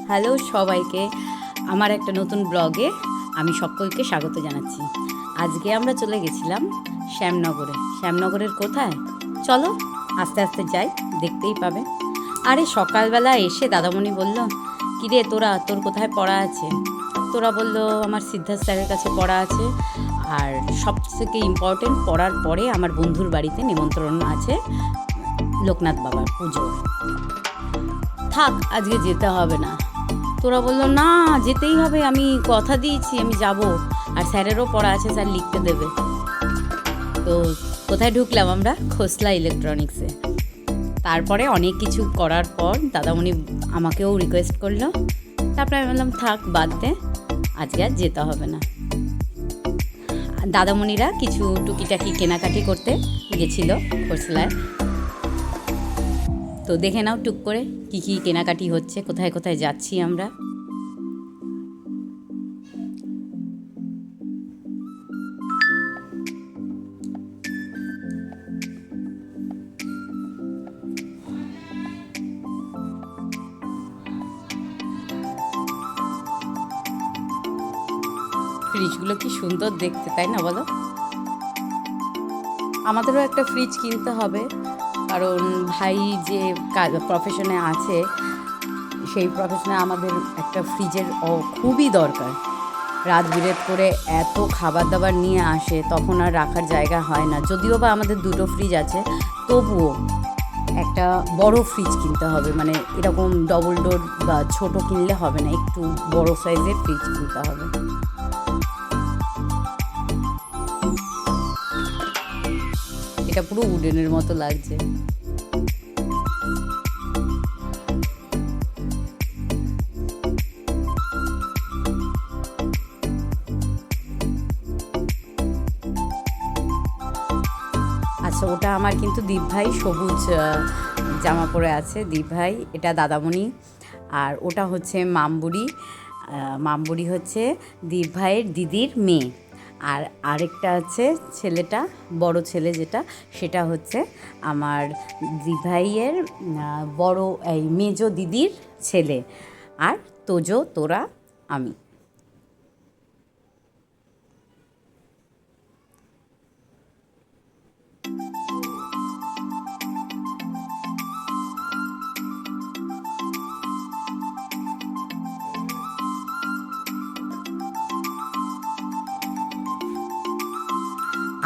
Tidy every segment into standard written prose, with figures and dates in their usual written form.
Hello সবাইকে, আমার একটা নতুন ব্লগে আমি সকলকে স্বাগত জানাচ্ছি। আজকে আমরা চলে গেছিলাম শ্যামনগরে। শ্যামনগরের কোথায়? চলো আস্তে আস্তে যাই, দেখতেই পাবে। আরে সকালবেলা এসে দাদামণি বলল, কিরে তোর কোথায় পড়া আছে? তোরা বলল আমার সিদ্ধার্থ স্যারের কাছে পড়া আছে, আর সবথেকে ইম্পর্টেন্ট পড়ার পরে আমার বন্ধুর বাড়িতে নিমন্ত্রণ আছে লোকনাথ বাবার পুজো। থাক, আজকে যেতে হবে না। তোরা বললো না যেতেই হবে, আমি কথা দিয়েছি আমি যাব, আর স্যারেরও পড়া আছে, স্যার লিখতে দেবে। তো কোথায় ঢুকলাম আমরা? খোসলা ইলেকট্রনিক্সে। তারপরে অনেক কিছু করার পর দাদামণি আমাকেও রিকোয়েস্ট করলো, তারপরে আমি বললাম থাক বাদ দে, আজকে আর যেতে হবে না। দাদামণিরা কিছু টুকিটাকি কেনাকাটি করতে গেছিলো খোসলায়। তো দেখে নাও টুক করে কী কী কেনাকাটি হচ্ছে, কোথায় কোথায় যাচ্ছি আমরা। ফ্রিজগুলো কি সুন্দর দেখতে, তাই না বলো? আমাদেরও একটা ফ্রিজ কিনতে হবে, কারণ ভাই যে প্রফেশনে আছে সেই প্রফেশনে আমাদের একটা ফ্রিজের খুবই দরকার। রাত বিরেত করে এত খাবার দাবার নিয়ে আসে, তখন আর রাখার জায়গা হয় না। যদিও বা আমাদের দুটো ফ্রিজ আছে, তবুও একটা বড় ফ্রিজ কিনতে হবে। মানে এরকম ডবল ডোর বা ছোট কিনলে হবে না, একটু বড় সাইজের ফ্রিজ কিনতে হবে। এটা পুরো উডেনের মতো লাগছে। আচ্ছা, ওটা আমার কিন্তু দীপ ভাই সবুজ জামা পরে আছে, দীপ ভাই, এটা দাদামণি। আর ওটা হচ্ছে মামবুড়ি। মামবুড়ি হচ্ছে দীপ ভাইয়ের দিদির মেয়ে। আর আরেকটা আছে ছেলেটা, বড় ছেলে যেটা, সেটা হচ্ছে আমার দীপ ভাইয়ের বড় এই মেজো দিদির ছেলে। আর তোজো, তোরা, আমি।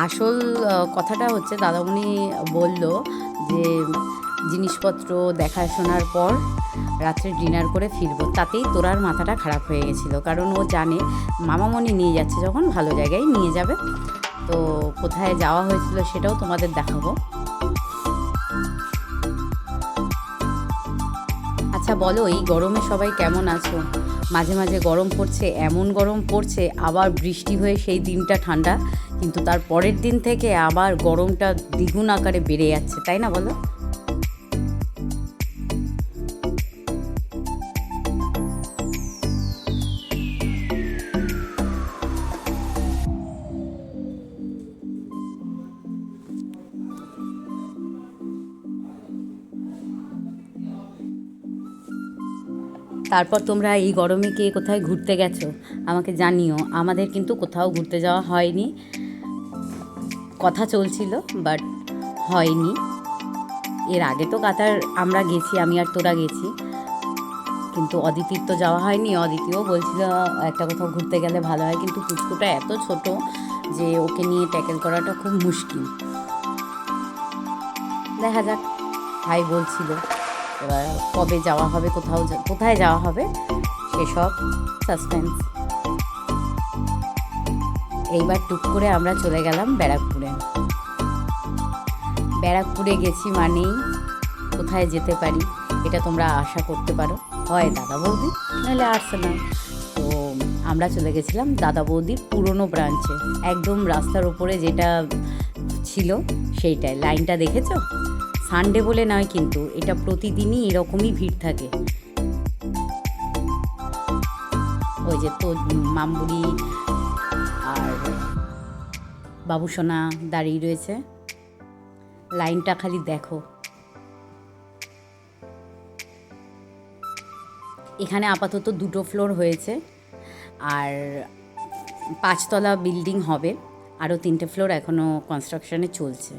আসল কথাটা হচ্ছে দাদামণি বলল যে জিনিসপত্র দেখাশোনার পর রাত্রে ডিনার করে ফিরবো। তাতেই তোরার মাথাটা খারাপ হয়ে গেছিলো, কারণ ও জানে মামামণি নিয়ে যাচ্ছে যখন ভালো জায়গায় নিয়ে যাবে। তো কোথায় যাওয়া হয়েছিল সেটাও তোমাদের দেখাবো। আচ্ছা বলো, এই গরমে সবাই কেমন আছো? মাঝে মাঝে গরম পড়ছে, এমন গরম পড়ছে, আবার বৃষ্টি হয়ে সেই দিনটা ঠান্ডা, কিন্তু তার পরের দিন থেকে আবার গরমটা দ্বিগুণ আকারে বেড়ে যাচ্ছে, তাই না বলো? তারপর তোমরা এই গরমে কে কোথায় ঘুরতে গেছো আমাকে জানিও। আমাদের কিন্তু কোথাও ঘুরতে যাওয়া হয়নি, কথা চলছিল বাট হয়নি। এর আগে তো কাতার আমরা গেছি, আমি আর তোরা গেছি, কিন্তু অদিতির তো যাওয়া হয়নি। অদিতিও বলছিল একটা কোথাও ঘুরতে গেলে ভালো হয়, কিন্তু পুচকুটা এত ছোট যে ওকে নিয়ে ট্যাকেল করাটা খুব মুশকিল। দেখা যাক, ভাই বলছিল। এবার কবে যাওয়া হবে, কোথায় যাওয়া হবে সেসব সাসপেন্স। এইবার টুক করে আমরা চলে গেলাম ব্যারাকপুরে। ব্যারাকপুরে গেছি মানেই কোথায় যেতে পারি এটা তোমরা আশা করতে পারো, হয় দাদা বৌদি, নাহলে আর্সেনাল। তো আমরা চলে গেছিলাম দাদা বৌদির পুরনো ব্রাঞ্চে, একদম রাস্তার উপরে যেটা ছিল সেইটাই। লাইনটা দেখেছো? সানডে বলে নয়, কিন্তু এটা প্রতিদিনই এরকমই ভিড় থাকে। ওই যে তো মামবুড়ি আর বাবুসোনা দাঁড়িয়ে রয়েছে, লাইনটা খালি দেখো। এখানে আপাতত 2টো ফ্লোর হয়েছে, আর 5তলা বিল্ডিং হবে, আরও 3টে ফ্লোর এখনও কনস্ট্রাকশনে চলছে।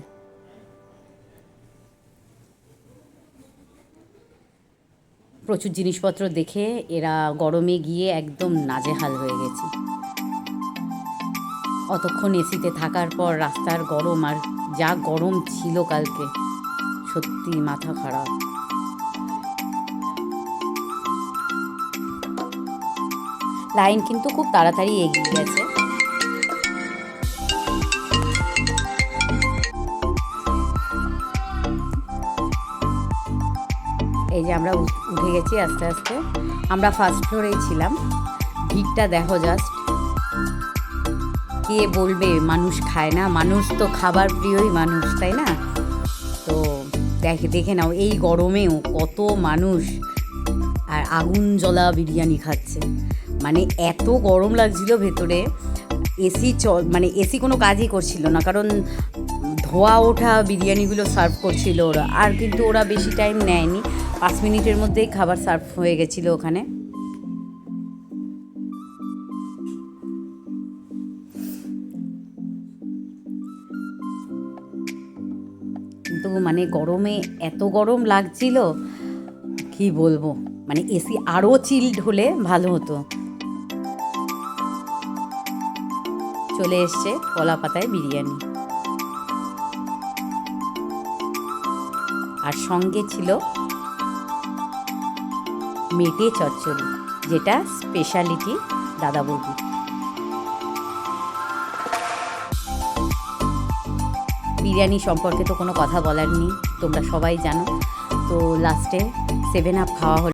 প্রচুর জিনিসপত্র দেখে এরা গরমে গিয়ে একদম নাজেহাল হয়ে গেছে। অতক্ষণ এসিতে থাকার পর রাস্তার গরম, আর যা গরম ছিল কালকে, সত্যি মাথা খারাপ। লাইন কিন্তু খুব তাড়াতাড়ি এগিয়ে গেছে। এই যে আমরা উঠে গেছি আস্তে আস্তে। আমরা ফার্স্ট ফ্লোরেই ছিলাম। ভিড়টা দেখো জাস্ট। কে বলবে মানুষ খায় না? মানুষ তো খাবার প্রিয়ই মানুষ, তাই না? তো দেখে নাও এই গরমেও কত মানুষ আর আগুন জ্বলা বিরিয়ানি খাচ্ছে। মানে এত গরম লাগছিল ভেতরে, মানে এসি কোনো কাজই করছিল না, কারণ ধোয়া ওঠা বিরিয়ানিগুলো সার্ভ করছিল ওরা। আর কিন্তু ওরা বেশি টাইম নেয়নি, 5 মিনিটের মধ্যেই খাবার সার্ভ হয়ে গেছিলো ওখানে। কিন্তু মানে গরমে এত গরম লাগছিল, কি বলবো, মানে এসি আরও চিল্ড হলে ভালো হতো। চলে এসছে কলা পাতায় বিরিয়ানি, আর সঙ্গে ছিল মেটে চচ্চড়ি, যেটা স্পেশালিটি দাদা বৌদি। বিরিয়ানি সম্পর্কে তো কোনো কথা বলার নেই, তোমরা সবাই জানো। তো লাস্টে 7 আপ খাওয়া হলো।